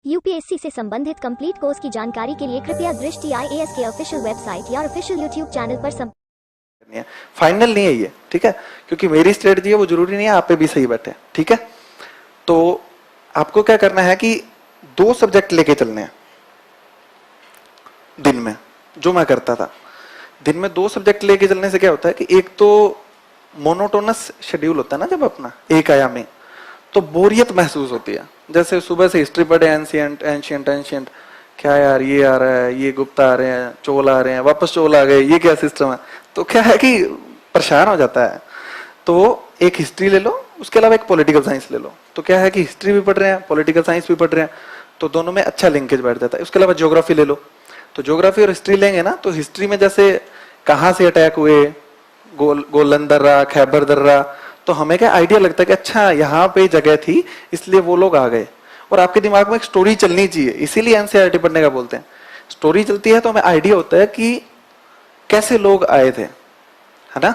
UPSC से संबंधित complete course की जानकारी के लिए कृपया दृष्टि IAS के ऑफिशियल वेबसाइट या ऑफिशियल यूट्यूब चैनल पर फाइनल नहीं है ये, ठीक है, क्योंकि मेरी स्ट्रेटजी है वो जरूरी नहीं है आप पे भी सही बैठे, ठीक है। तो आपको क्या करना है कि 2 सब्जेक्ट लेके चलने हैं दिन में, जो मैं करता था। दिन में 2 सब्जेक्ट लेके चलने से क्या होता है कि एक तो मोनोटोनस शेड्यूल होता है ना जब अपना एक आयामी, तो बोरियत महसूस होती है। जैसे सुबह से हिस्ट्री पढ़े, एंशियंट एंशियंट एंशियंट, क्या यार ये आ रहा है, ये गुप्ता आ रहे हैं, चोल आ रहे हैं, वापस चोल आ गए, ये क्या सिस्टम है, तो क्या है कि परेशान हो जाता है। तो एक हिस्ट्री ले लो, उसके अलावा एक पॉलिटिकल साइंस ले लो, तो क्या है कि हिस्ट्री भी पढ़ रहे हैं, पॉलिटिकल साइंस भी पढ़ रहे हैं, तो दोनों में अच्छा लिंकेज बैठ जाता है। उसके अलावा ज्योग्राफी ले लो, तो ज्योग्राफी और हिस्ट्री लेंगे ना, तो हिस्ट्री में जैसे कहाँ से अटैक हुए, गोलन दर्रा, खैबर दर्रा, तो हमें क्या आइडिया लगता है कि अच्छा यहाँ पे जगह थी इसलिए वो लोग आ गए, और आपके दिमाग में एक स्टोरी चलनी चाहिए, इसीलिए एनसीईआरटी पढ़ने का बोलते हैं। स्टोरी चलती है तो हमें आइडिया होता है कि कैसे लोग आए थे, है ना।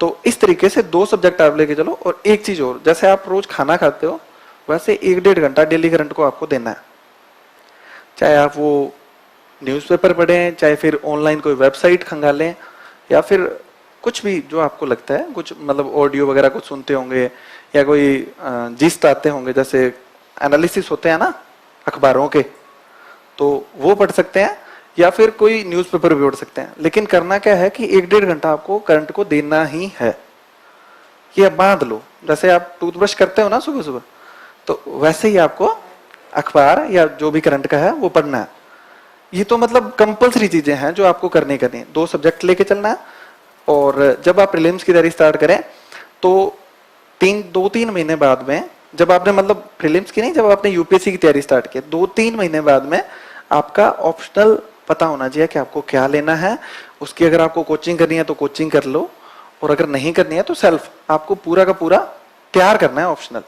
तो इस तरीके से 2 सब्जेक्ट आप लेके चलो। और एक चीज और, जैसे आप रोज खाना खाते हो वैसे 1-1.5 घंटा डेली करंट को आपको देना है, चाहे आप वो न्यूज़पेपर पढ़ें, चाहे फिर ऑनलाइन कोई वेबसाइट खंगालें, या फिर कुछ भी जो आपको लगता है, कुछ मतलब ऑडियो वगैरह कुछ सुनते होंगे, या कोई जिस्ट आते होंगे, जैसे एनालिसिस होते हैं ना अखबारों के, तो वो पढ़ सकते हैं, या फिर कोई न्यूज़पेपर भी पढ़ सकते हैं। लेकिन करना क्या है कि 1-1.5 घंटा आपको करंट को देना ही है। ये बांध लो, जैसे आप टूथब्रश करते हो ना सुबह सुबह, तो वैसे ही आपको अखबार या जो भी करंट का है वो पढ़ना है। ये तो मतलब कंपल्सरी चीजें हैं जो आपको करनी है। 2 सब्जेक्ट लेके चलना है, और जब आप प्रीलिम्स की तैयारी स्टार्ट करें तो 2-3 महीने बाद में, जब आपने मतलब प्रीलिम्स की नहीं, जब आपने यूपीएससी की तैयारी स्टार्ट की, 2-3 महीने बाद में आपका ऑप्शनल पता होना चाहिए कि आपको क्या लेना है। उसकी अगर आपको कोचिंग करनी है तो कोचिंग कर लो, और अगर नहीं करनी है तो सेल्फ आपको पूरा का पूरा तैयार करना है ऑप्शनल,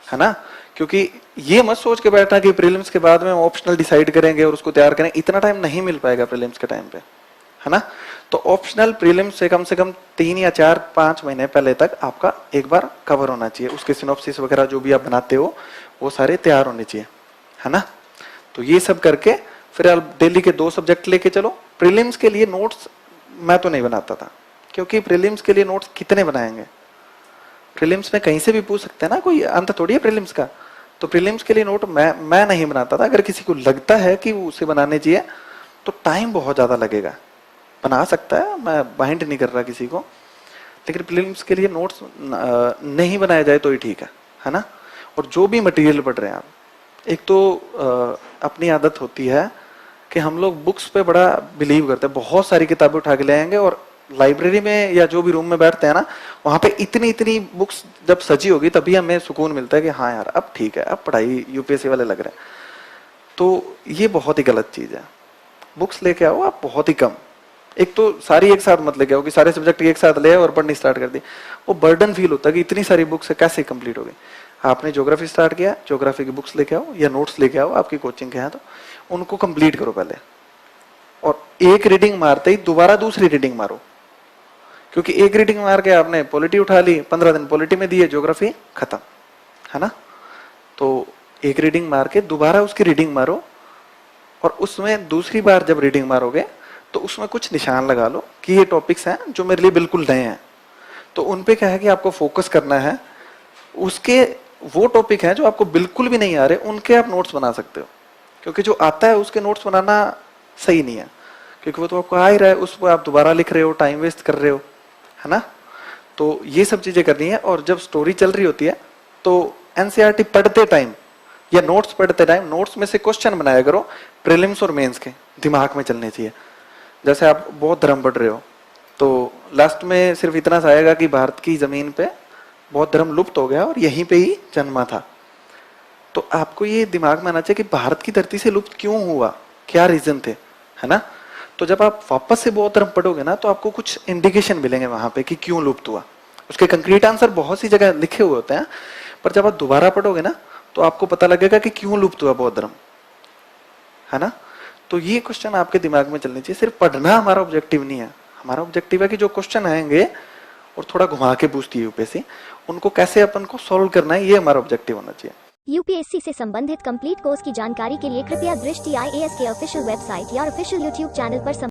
है ना। क्योंकि ये मत सोच के बैठना कि प्रीलिम्स के बाद में ऑप्शनल डिसाइड करेंगे और उसको तैयार करें, इतना टाइम नहीं मिल पाएगा प्रीलिम्स के टाइम पे, है ना। तो ऑप्शनल प्रीलिम्स से कम 3 या 4-5 महीने पहले तक आपका एक बार कवर होना चाहिए। उसके सिनॉप्सिस वगैरह जो भी आप बनाते हो वो सारे तैयार होने चाहिए, है ना। तो ये सब करके फिर आप डेली के 2 सब्जेक्ट लेके चलो। प्रीलिम्स के लिए नोट्स मैं तो नहीं बनाता था, क्योंकि प्रीलिम्स के लिए नोट्स कितने बनाएंगे, प्रीलिम्स में कहीं से भी पूछ सकते हैं ना, कोई अंत थोड़ी है प्रीलिम्स का। तो प्रीलिम्स के लिए नोट मैं नहीं बनाता था। अगर किसी को लगता है कि उसे बनाने चाहिए तो टाइम बहुत ज्यादा लगेगा, बना सकता है, मैं बाइंड नहीं कर रहा किसी को, लेकिन प्रीलिम्स के लिए नोट्स नहीं बनाया जाए तो ही ठीक है ना। और जो भी मटेरियल पढ़ रहे हैं आप, एक तो अपनी आदत होती है कि हम लोग बुक्स पे बड़ा बिलीव करते हैं, बहुत सारी किताबें उठा के ले आएंगे, और लाइब्रेरी में या जो भी रूम में बैठते हैं ना, वहां पे इतनी बुक्स जब सजी होगी तभी हमें सुकून मिलता है कि हाँ यार अब ठीक है, अब पढ़ाई यूपीएससी वाले लग रहे हैं। तो ये बहुत ही गलत चीज है। बुक्स लेके आओ आप बहुत ही कम, एक तो सारी एक साथ मत लेके आओ कि सारे सब्जेक्ट एक साथ ले और पढ़नी स्टार्ट कर दी, वो बर्डन फील होता है कि इतनी सारी बुक्स कैसे कंप्लीट होगी। आपने ज्योग्राफी स्टार्ट किया, ज्योग्राफी की बुक्स लेके आओ या नोट्स लेके आओ, आपकी कोचिंग के हैं तो उनको कंप्लीट करो पहले, और एक रीडिंग मारते ही दोबारा दूसरी रीडिंग मारो। क्योंकि एक रीडिंग मार के आपने पॉलिटी उठा ली, 15 दिन पॉलिटी में दिए, ज्योग्राफी खत्म, है ना। तो एक रीडिंग मार के दोबारा उसकी रीडिंग मारो, और उसमें दूसरी बार जब रीडिंग मारोगे तो उसमें कुछ निशान लगा लो कि ये टॉपिक्स हैं जो मेरे लिए बिल्कुल नए हैं। तो उनपे क्या है कि आपको फोकस करना है। उसके वो टॉपिक हैं जो आपको बिल्कुल भी नहीं आ रहे, उनके आप नोट्स बना सकते हो, क्योंकि जो आता है उसके नोट्स बनाना सही नहीं है, क्योंकि वो तो आपको आ ही रहा है, उस पर आप दोबारा लिख रहे हो, टाइम वेस्ट कर रहे हो, है ना। तो ये सब चीजें करनी है। और जब स्टोरी चल रही होती है तो एनसीईआरटी पढ़ते टाइम या नोट्स पढ़ते टाइम नोट्स में से क्वेश्चन बनाया करो, प्रीलिम्स और मेंस के दिमाग में चलने चाहिए। जैसे आप बौद्ध धर्म पढ़ रहे हो तो लास्ट में सिर्फ इतना सा आएगा कि भारत की जमीन पे बौद्ध धर्म लुप्त हो गया और यहीं पे ही जन्मा था। तो आपको ये दिमाग में आना चाहिए कि भारत की धरती से लुप्त क्यों हुआ, क्या रीजन थे, है ना। तो जब आप वापस से बौद्ध धर्म पढ़ोगे ना तो आपको कुछ इंडिकेशन मिलेंगे वहां पे कि क्यों लुप्त हुआ। उसके कंक्रीट आंसर बहुत सी जगह लिखे हुए होते हैं, पर जब आप दोबारा पढ़ोगे ना तो आपको पता लगेगा कि क्यों लुप्त हुआ बौद्ध धर्म, है ना। तो ये क्वेश्चन आपके दिमाग में चलनी चाहिए। सिर्फ पढ़ना हमारा ऑब्जेक्टिव नहीं है, हमारा ऑब्जेक्टिव है कि जो क्वेश्चन आएंगे और थोड़ा घुमा के पूछती है यूपीएससी, उनको कैसे अपन को सॉल्व करना है, ये हमारा ऑब्जेक्टिव होना चाहिए। यूपीएससी से संबंधित कंप्लीट कोर्स की जानकारी के लिए कृपया दृष्टि IAS के ऑफिशियल वेबसाइट या ऑफिशियल यूट्यूब चैनल पर